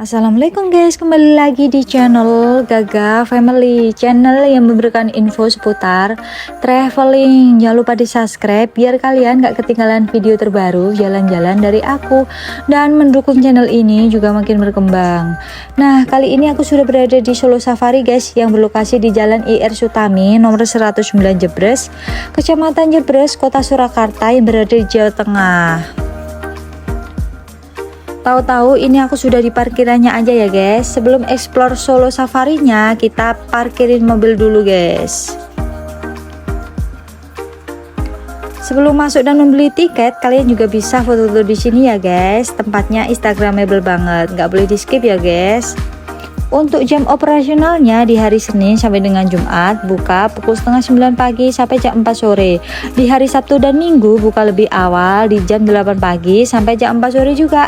Assalamualaikum guys, kembali lagi di channel Gaga Family, channel yang memberikan info seputar traveling. Jangan lupa di subscribe biar kalian gak ketinggalan video terbaru jalan-jalan dari aku dan mendukung channel ini juga makin berkembang. Nah, kali ini aku sudah berada di Solo Safari guys, yang berlokasi di Jalan IR Sutami nomor 109 Jebres, Kecamatan Jebres, Kota Surakarta yang berada di Jawa Tengah. Tahu-tahu ini aku sudah di parkirannya aja ya guys. Sebelum explore Solo Safarinya, kita parkirin mobil dulu guys. Sebelum masuk dan membeli tiket, kalian juga bisa foto-foto di sini ya guys. Tempatnya instagramable banget, nggak boleh di skip ya guys. Untuk jam operasionalnya di hari Senin sampai dengan Jumat buka pukul setengah 9 pagi sampai jam 4 sore. Di hari Sabtu dan Minggu buka lebih awal di jam 8 pagi sampai jam 4 sore juga.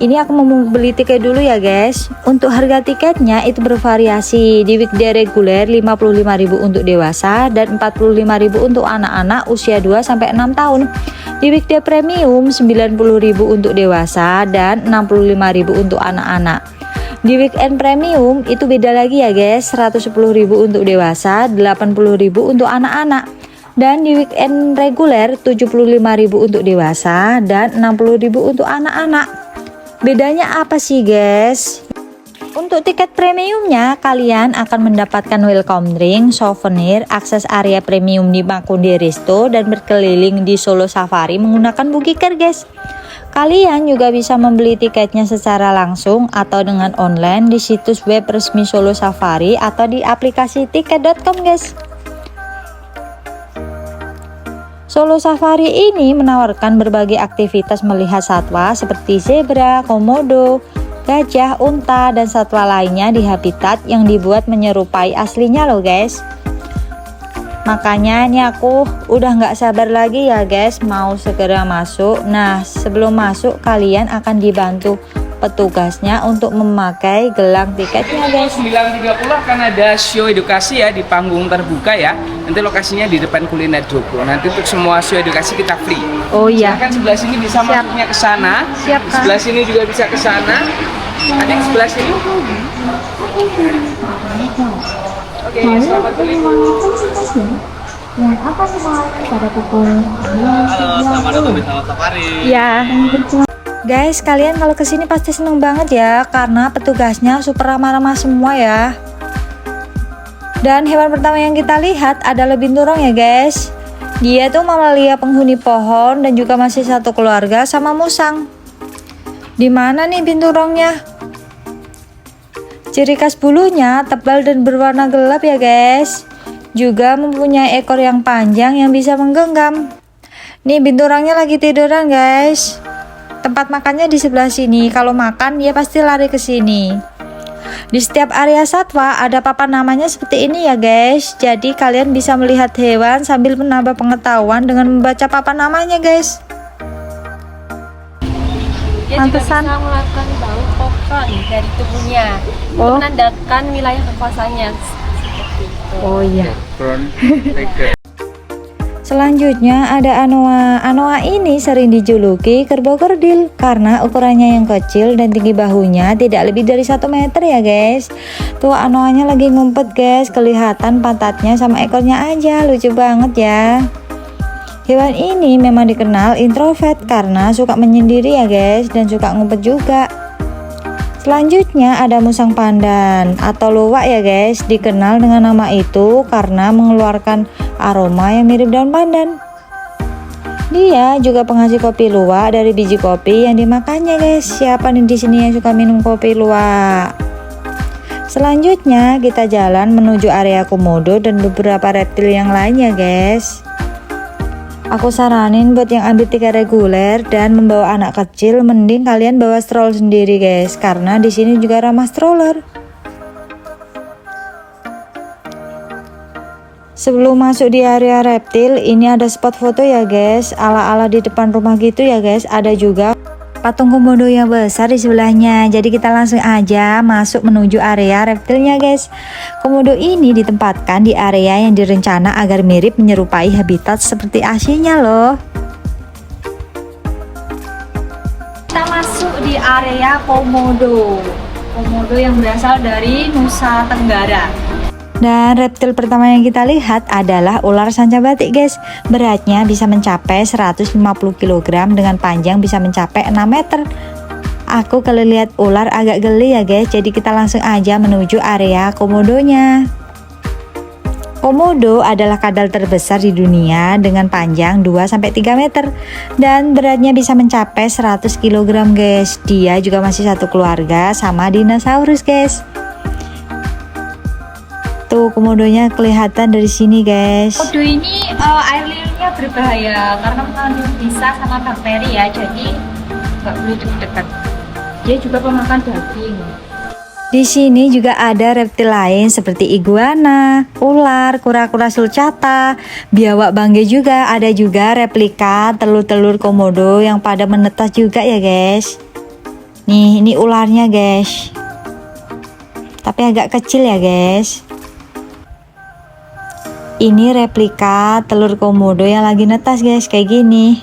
Ini aku mau beli tiket dulu ya guys. Untuk harga tiketnya itu bervariasi. Di weekday reguler 55.000 untuk dewasa dan 45.000 untuk anak-anak usia 2 sampai 6 tahun. Di weekday premium 90.000 untuk dewasa dan 65.000 untuk anak-anak. Di weekend premium itu beda lagi ya guys, 110.000 untuk dewasa, 80.000 untuk anak-anak. Dan di weekend reguler 75.000 untuk dewasa dan 60.000 untuk anak-anak. Bedanya apa sih guys? Untuk tiket premiumnya kalian akan mendapatkan welcome drink, souvenir, akses area premium di Makundi Resto dan berkeliling di Solo Safari menggunakan Bukiker guys. Kalian juga bisa membeli tiketnya secara langsung atau dengan online di situs web resmi Solo Safari atau di aplikasi tiket.com guys. Solo Safari ini menawarkan berbagai aktivitas melihat satwa seperti zebra, komodo, gajah, unta, dan satwa lainnya di habitat yang dibuat menyerupai aslinya loh guys. Makanya ini aku udah nggak sabar lagi ya guys mau segera masuk. Nah, sebelum masuk kalian akan dibantu petugasnya untuk memakai gelang tiketnya guys. 9.30 akan ada show edukasi ya di panggung terbuka ya. Nanti lokasinya di depan kuliner Joglo. Nanti untuk semua show edukasi kita free. Oh iya. Silakan sebelah sini bisa masuknya ke sana. Siap, Kak. Sebelah sini juga bisa ke sana. Ada yang sebelah sini. Oke, selamat beli. Yang akan dimulai pada pukul 9.30. Ya. Guys, kalian kalau kesini pasti seneng banget ya, karena petugasnya super ramah-ramah semua ya. Dan hewan pertama yang kita lihat adalah binturong ya guys. Dia tuh mamalia penghuni pohon dan juga masih satu keluarga sama musang. Di mana nih binturongnya? Ciri khas bulunya tebal dan berwarna gelap ya guys. Juga mempunyai ekor yang panjang yang bisa menggenggam. Nih binturongnya lagi tiduran guys. Tempat makannya di sebelah sini. Kalau makan dia pasti lari ke sini. Di setiap area satwa ada papan namanya seperti ini ya guys. Jadi kalian bisa melihat hewan sambil menambah pengetahuan dengan membaca papan namanya guys. Dia juga Pantesan. bisa mengeluarkan bau kotor dari tubuhnya untuk menandakan wilayah kekuasaannya. Seperti itu. Oh iya. Tiket. Selanjutnya ada anoa. Anoa ini sering dijuluki kerbau kerdil karena ukurannya yang kecil dan tinggi bahunya tidak lebih dari 1 meter ya guys. Tuh anoanya lagi ngumpet guys, kelihatan pantatnya sama ekornya aja, lucu banget ya. Hewan ini memang dikenal introvert karena suka menyendiri ya guys dan suka ngumpet juga. Selanjutnya ada musang pandan atau luwak ya guys, dikenal dengan nama itu karena mengeluarkan aroma yang mirip daun pandan. Dia juga penghasil kopi luwak dari biji kopi yang dimakannya guys. Siapa nih di sini yang suka minum kopi luwak? Selanjutnya kita jalan menuju area komodo dan beberapa reptil yang lainnya guys. Aku saranin buat yang ambil tiket reguler dan membawa anak kecil, mending kalian bawa stroller sendiri guys, karena di sini juga ramah stroller. Sebelum masuk di area reptil, ini ada spot foto ya guys, ala-ala di depan rumah gitu ya guys. Ada juga patung komodo yang besar di sebelahnya. Jadi kita langsung aja masuk menuju area reptilnya guys. Komodo ini ditempatkan di area yang direncana agar mirip menyerupai habitat seperti aslinya loh. Kita masuk di area Komodo. Komodo yang berasal dari Nusa Tenggara. Dan reptil pertama yang kita lihat adalah ular sanca batik guys. Beratnya bisa mencapai 150 kg dengan panjang bisa mencapai 6 meter. Aku kalau lihat ular agak geli ya guys, jadi kita langsung aja menuju area komodonya. Komodo adalah kadal terbesar di dunia dengan panjang 2-3 meter dan beratnya bisa mencapai 100 kg guys. Dia juga masih satu keluarga sama dinosaurus guys. Tuh komodonya kelihatan dari sini guys. Komodo ini air liurnya berbahaya karena mengandung bisa sama bakteri ya, jadi nggak boleh dekat. Dia juga pemakan daging. Di sini juga ada reptil lain seperti iguana, ular, kura-kura sulcata, biawak banggai juga. Ada juga replika telur-telur komodo yang pada menetas juga ya guys. Nih, ini ularnya guys. Tapi agak kecil ya guys. Ini replika telur komodo yang lagi netas guys, kayak gini.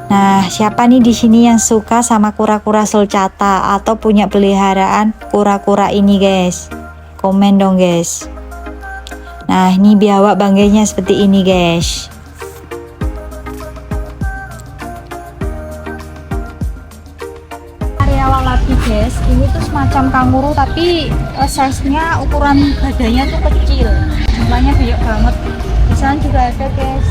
Nah, siapa nih di sini yang suka sama kura-kura sulcata atau punya peliharaan kura-kura ini guys? Komen dong guys. Nah, ini biawak banggainya seperti ini guys. Area wallaby guys, ini tuh semacam kanguru tapi size-nya ukuran badannya tuh kecil. Jumlahnya banyak banget. Di sana juga ada guys.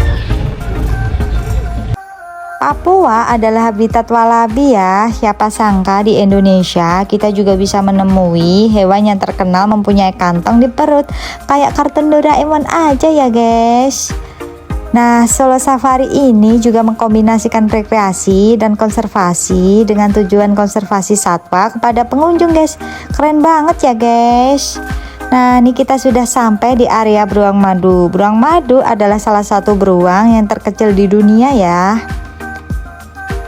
Papua adalah habitat wallaby ya. Siapa sangka di Indonesia kita juga bisa menemui hewan yang terkenal mempunyai kantong di perut. Kayak kartun Doraemon aja ya guys. Nah, Solo Safari ini juga mengkombinasikan rekreasi dan konservasi dengan tujuan konservasi satwa kepada pengunjung guys. Keren banget ya guys. Nah, ini kita sudah sampai di area beruang madu. Beruang madu adalah salah satu beruang yang terkecil di dunia ya.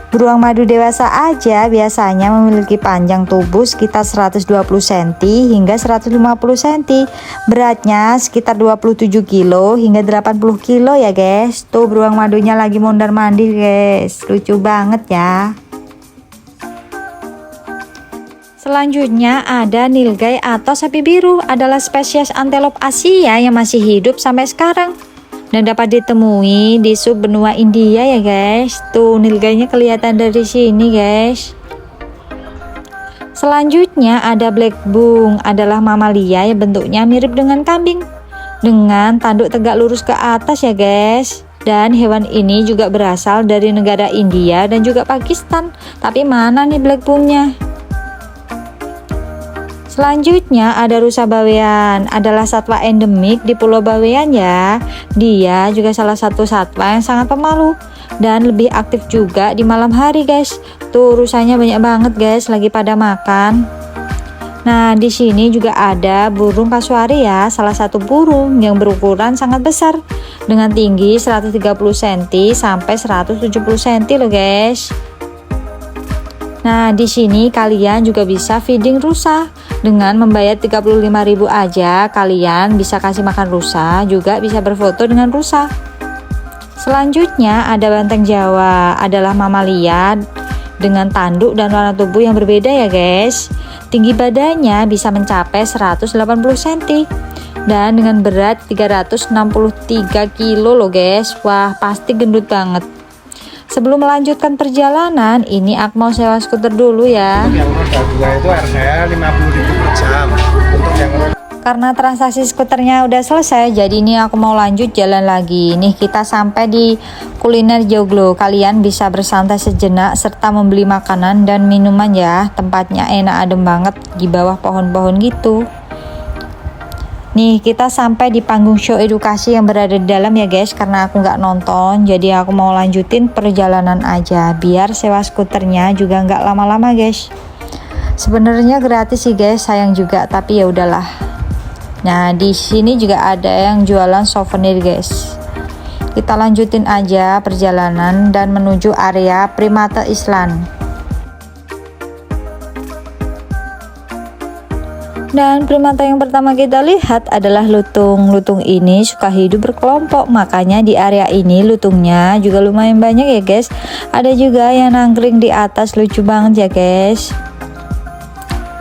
Beruang madu dewasa aja biasanya memiliki panjang tubuh sekitar 120 cm hingga 150 cm. Beratnya sekitar 27 kilo hingga 80 kilo ya guys. Tuh beruang madunya lagi mondar-mandir guys. Lucu banget ya. Selanjutnya ada nilgai atau sapi biru, adalah spesies antelop Asia yang masih hidup sampai sekarang dan dapat ditemui di subbenua India ya guys. Tuh nilgainya kelihatan dari sini guys. Selanjutnya ada black bung, adalah mamalia yang bentuknya mirip dengan kambing dengan tanduk tegak lurus ke atas ya guys. Dan hewan ini juga berasal dari negara India dan juga Pakistan. Tapi mana nih black bungnya? Selanjutnya ada rusa bawean, adalah satwa endemik di Pulau Bawean ya. Dia juga salah satu satwa yang sangat pemalu dan lebih aktif juga di malam hari guys. Tuh rusanya banyak banget guys lagi pada makan. Nah, di sini juga ada burung kasuari ya, salah satu burung yang berukuran sangat besar dengan tinggi 130 cm sampai 170 cm loh guys. Nah, di sini kalian juga bisa feeding rusa. Dengan membayar 35.000 aja, kalian bisa kasih makan rusa, juga bisa berfoto dengan rusa. Selanjutnya ada banteng Jawa, adalah mamalia dengan tanduk dan warna tubuh yang berbeda ya guys. Tinggi badannya bisa mencapai 180 cm dan dengan berat 363 kilo loh guys. Wah, pasti gendut banget. Sebelum melanjutkan perjalanan, ini aku mau sewa skuter dulu ya. Untuk yang roda 2 itu harganya 50.000 per jam. Untuk yang karena transaksi skuternya udah selesai, jadi ini aku mau lanjut jalan lagi. Nih kita sampai di kuliner Joglo. Kalian bisa bersantai sejenak serta membeli makanan dan minuman ya. Tempatnya enak adem banget di bawah pohon-pohon gitu. Nih kita sampai di panggung show edukasi yang berada di dalam ya guys. Karena aku nggak nonton, jadi aku mau lanjutin perjalanan aja biar sewa skuternya juga nggak lama-lama guys. Sebenarnya gratis sih guys, sayang juga, tapi ya udahlah. Nah di sini juga ada yang jualan souvenir guys. Kita lanjutin aja perjalanan dan menuju area primata Island. Dan primata yang pertama kita lihat adalah lutung. Lutung ini suka hidup berkelompok, makanya di area ini lutungnya juga lumayan banyak ya guys. Ada juga yang nangkring di atas, lucu banget ya guys.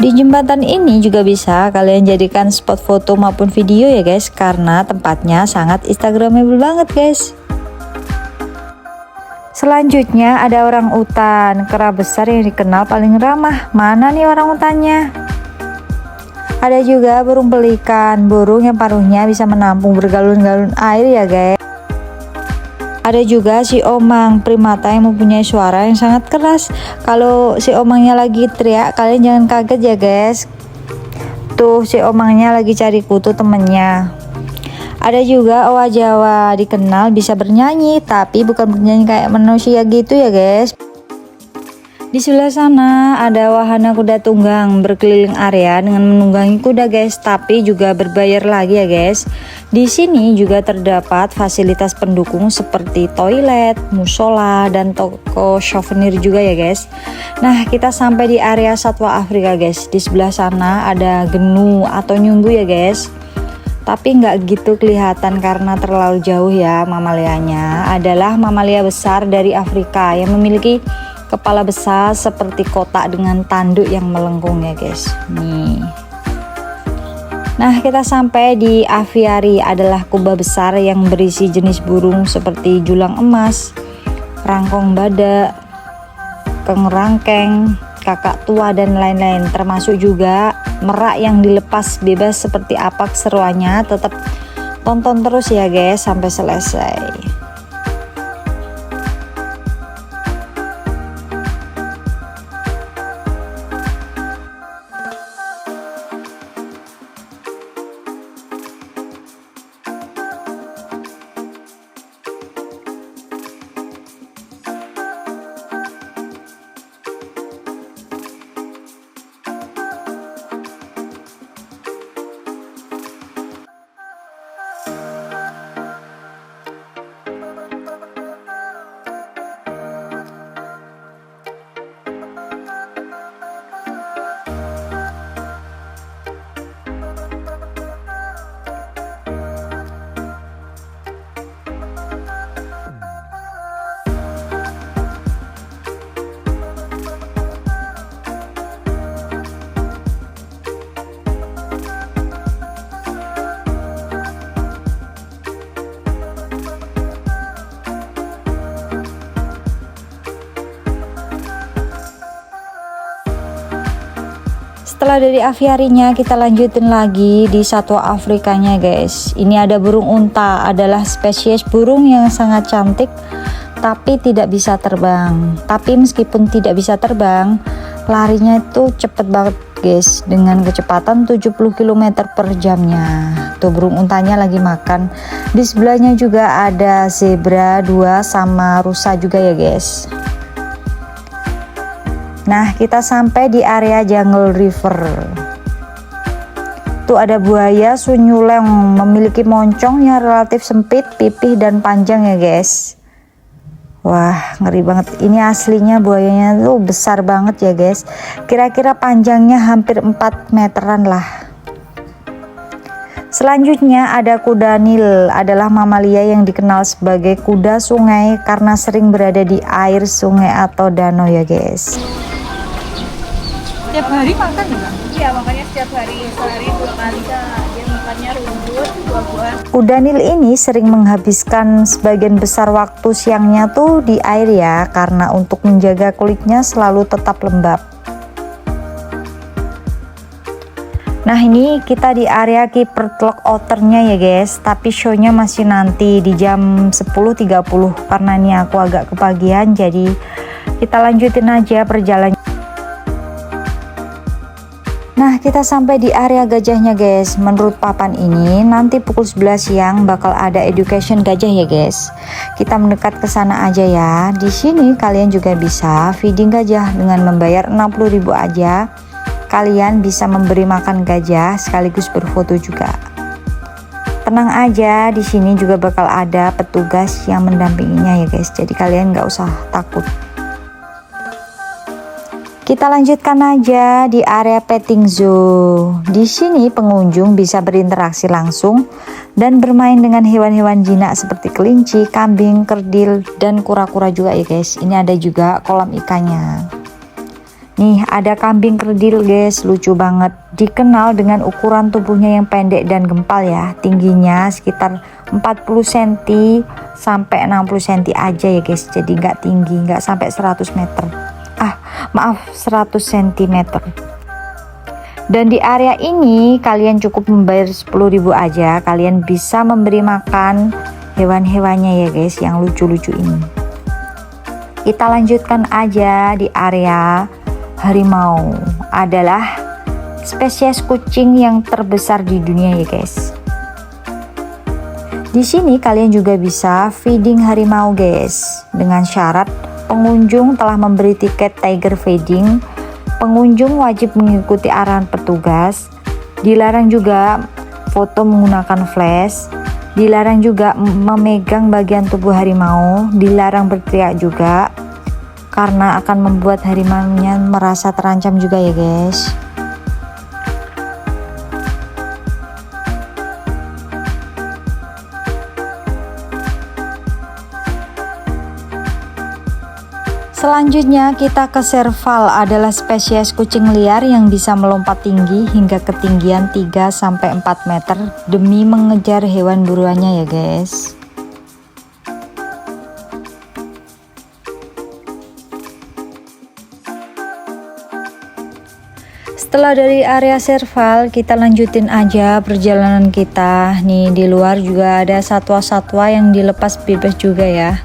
Di jembatan ini juga bisa kalian jadikan spot foto maupun video ya guys, karena tempatnya sangat instagramable banget guys. Selanjutnya ada orang utan, kera besar yang dikenal paling ramah. Mana nih orang utannya? Ada juga burung pelikan, burung yang paruhnya bisa menampung bergalon-galon air ya guys. Ada juga si omang, primata yang mempunyai suara yang sangat keras. Kalau si omangnya lagi teriak, kalian jangan kaget ya guys. Tuh si omangnya lagi cari kutu temennya. Ada juga owa Jawa, dikenal bisa bernyanyi, tapi bukan bernyanyi kayak manusia gitu ya guys. Di sebelah sana ada wahana kuda tunggang berkeliling area dengan menunggangi kuda guys, tapi juga berbayar lagi ya guys. Di sini juga terdapat fasilitas pendukung seperti toilet, musola, dan toko souvenir juga ya guys. Nah, kita sampai di area satwa Afrika guys. Di sebelah sana ada genu atau nyumbu ya guys. Tapi nggak gitu kelihatan karena terlalu jauh ya. Mamalianya adalah mamalia besar dari Afrika yang memiliki kepala besar seperti kotak dengan tanduk yang melengkung ya guys. Nih. Nah, kita sampai di aviari, adalah kubah besar yang berisi jenis burung seperti julang emas, rangkong badak, kengrangkeng, kakak tua, dan lain-lain. Termasuk juga merak yang dilepas bebas. Seperti apa keseruannya, tetap tonton terus ya guys sampai selesai. Setelah dari aviarinya, kita lanjutin lagi di satwa Afrikanya guys. Ini ada burung unta, adalah spesies burung yang sangat cantik tapi tidak bisa terbang. Tapi meskipun tidak bisa terbang, larinya itu cepet banget guys, dengan kecepatan 70 km per jamnya. Tuh burung untanya lagi makan. Di sebelahnya juga ada zebra 2 sama rusa juga ya guys. Nah, kita sampai di area Jungle River. Tuh ada buaya sunyuleng, memiliki moncong yang relatif sempit, pipih, dan panjang ya guys. Wah, ngeri banget. Ini aslinya buayanya tuh besar banget ya guys. Kira-kira panjangnya hampir 4 meteran lah. Selanjutnya ada kuda Nil, adalah mamalia yang dikenal sebagai kuda sungai karena sering berada di air sungai atau danau ya guys. Setiap hari makan enggak? Iya, makanya setiap hari, sehari 2 kali dia makannya rumput, buah-buahan. Kuda Nil ini sering menghabiskan sebagian besar waktu siangnya tuh di air ya, karena untuk menjaga kulitnya selalu tetap lembab. Nah, ini kita di area Kipertlok Outernya ya guys, tapi shownya masih nanti di jam 10.30 karena ini aku agak kepagian, jadi kita lanjutin aja perjalanan. Nah, kita sampai di area gajahnya guys. Menurut papan ini nanti pukul 11 siang bakal ada education gajah ya guys. Kita mendekat ke sana aja ya. Di sini kalian juga bisa feeding gajah dengan membayar 60.000 aja. Kalian bisa memberi makan gajah sekaligus berfoto juga. Tenang aja, di sini juga bakal ada petugas yang mendampinginya ya guys. Jadi kalian nggak usah takut. Kita lanjutkan aja di area petting zoo. Di sini pengunjung bisa berinteraksi langsung dan bermain dengan hewan-hewan jinak seperti kelinci, kambing, kerdil, dan kura-kura juga ya guys. Ini ada juga kolam ikannya. Nih ada kambing kerdil guys, lucu banget. Dikenal dengan ukuran tubuhnya yang pendek dan gempal ya. Tingginya sekitar 40 cm sampai 60 cm aja ya guys. Jadi nggak tinggi, nggak sampai 100 meter. Maaf 100 cm. Dan di area ini kalian cukup membayar 10.000 aja, kalian bisa memberi makan hewan-hewannya ya guys yang lucu-lucu ini. Kita lanjutkan aja di area harimau. Adalah spesies kucing yang terbesar di dunia ya guys. Di sini kalian juga bisa feeding harimau guys, dengan syarat pengunjung telah memberi tiket tiger feeding. Pengunjung wajib mengikuti arahan petugas. Dilarang juga foto menggunakan flash. Dilarang juga memegang bagian tubuh harimau. Dilarang berteriak juga, karena akan membuat harimaunya merasa terancam juga ya guys. Selanjutnya kita ke serval, adalah spesies kucing liar yang bisa melompat tinggi hingga ketinggian 3-4 meter demi mengejar hewan buruannya ya guys. Setelah dari area serval, kita lanjutin aja perjalanan kita. Nih di luar juga ada satwa-satwa yang dilepas bebas juga ya.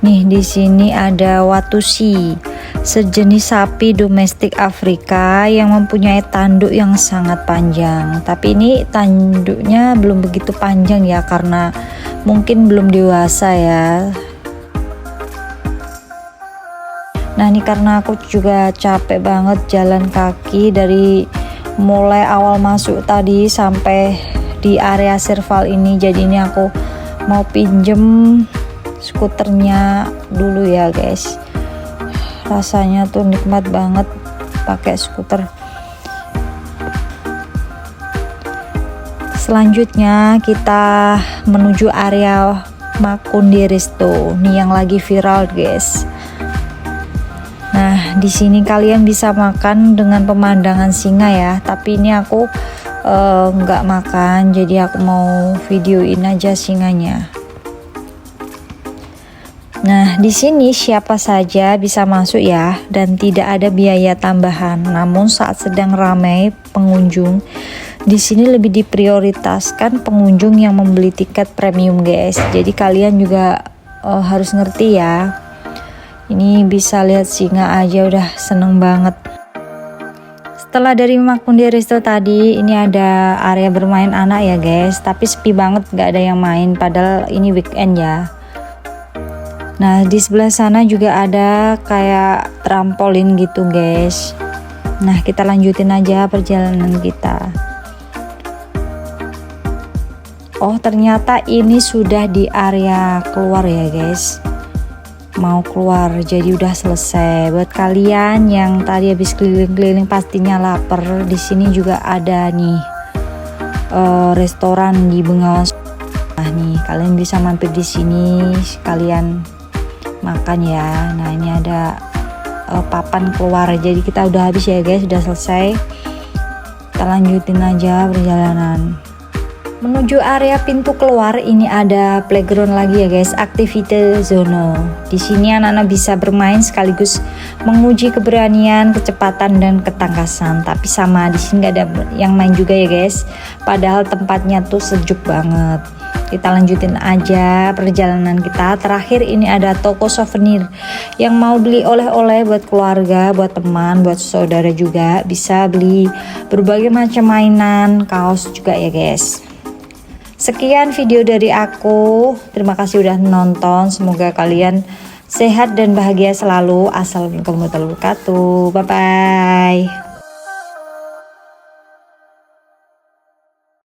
Nih di sini ada watusi, sejenis sapi domestik Afrika yang mempunyai tanduk yang sangat panjang. Tapi ini tanduknya belum begitu panjang ya, karena mungkin belum dewasa ya. Nah ini karena aku juga capek banget jalan kaki dari mulai awal masuk tadi sampai di area serval ini. Jadi ini aku mau pinjem skuternya dulu ya guys. Rasanya tuh nikmat banget pakai skuter. Selanjutnya kita menuju area Makundi Resto nih yang lagi viral guys. Nah di sini kalian bisa makan dengan pemandangan singa ya, tapi ini aku nggak makan, jadi aku mau videoin aja singanya. Nah, di sini siapa saja bisa masuk ya, dan tidak ada biaya tambahan. Namun saat sedang ramai pengunjung, di sini lebih diprioritaskan pengunjung yang membeli tiket premium guys. Jadi kalian juga harus ngerti ya. Ini bisa lihat singa aja udah seneng banget. Setelah dari Makundi Resto tadi, ini ada area bermain anak ya guys. Tapi sepi banget, gak ada yang main, padahal ini weekend ya. Nah di sebelah sana juga ada kayak trampolin gitu guys. Nah kita lanjutin aja perjalanan kita. Oh ternyata ini sudah di area keluar ya guys. Mau keluar, jadi udah selesai. Buat kalian yang tadi habis keliling-keliling pastinya lapar, di sini juga ada nih restoran di Bengawan. Nah nih kalian bisa mampir di sini sekalian makan ya. Nah ini ada papan keluar, jadi kita udah habis ya guys, udah selesai. Kita lanjutin aja perjalanan menuju area pintu keluar. Ini ada playground lagi ya guys, activity zone. Di sini anak-anak bisa bermain sekaligus menguji keberanian, kecepatan dan ketangkasan. Tapi sama di sini nggak ada yang main juga ya guys, padahal tempatnya tuh sejuk banget. Kita lanjutin aja perjalanan kita. Terakhir ini ada toko souvenir, yang mau beli oleh-oleh buat keluarga, buat teman, buat saudara juga bisa beli berbagai macam mainan, kaos juga ya guys. Sekian video dari aku, terima kasih udah nonton. Semoga kalian sehat dan bahagia selalu. Assalamualaikum warahmatullahi wabarakatuh. Bye bye.